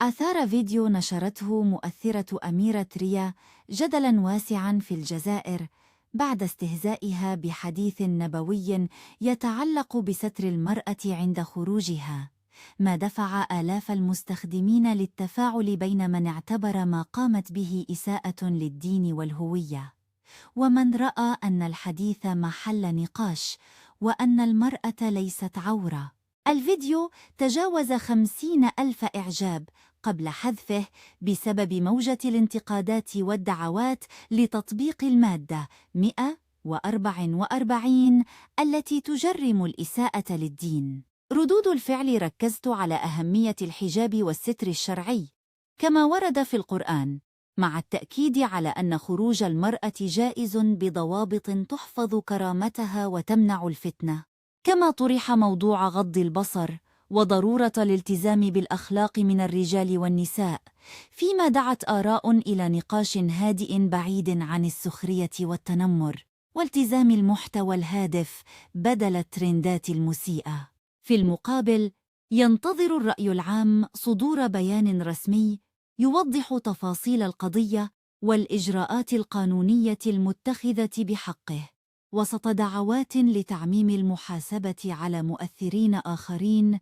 أثار فيديو نشرته مؤثرة أميرة ريا جدلاً واسعاً في الجزائر بعد استهزائها بحديث نبوي يتعلق بستر المرأة عند خروجها، ما دفع آلاف المستخدمين للتفاعل بين من اعتبر ما قامت به إساءة للدين والهوية، ومن رأى أن الحديث محل نقاش وأن المرأة ليست عورة. الفيديو تجاوز 50,000 إعجاب قبل حذفه بسبب موجة الانتقادات والدعوات لتطبيق المادة 144 التي تجرم الإساءة للدين. ردود الفعل ركزت على أهمية الحجاب والستر الشرعي كما ورد في القرآن، مع التأكيد على أن خروج المرأة جائز بضوابط تحفظ كرامتها وتمنع الفتنة. كما طرح موضوع غض البصر وضرورة الالتزام بالأخلاق من الرجال والنساء، فيما دعت آراء إلى نقاش هادئ بعيد عن السخرية والتنمر والتزام المحتوى الهادف بدل الترندات المسيئة. في المقابل، ينتظر الرأي العام صدور بيان رسمي يوضح تفاصيل القضية والإجراءات القانونية المتخذة بحقه، وسط دعوات لتعميم المحاسبة على مؤثرين آخرين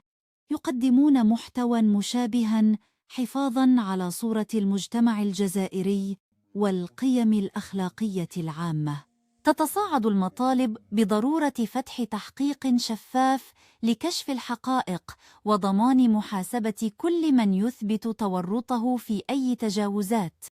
يقدمون محتوى مشابها حفاظاً على صورة المجتمع الجزائري والقيم الأخلاقية العامة. تتصاعد المطالب بضرورة فتح تحقيق شفاف لكشف الحقائق وضمان محاسبة كل من يثبت تورطه في أي تجاوزات.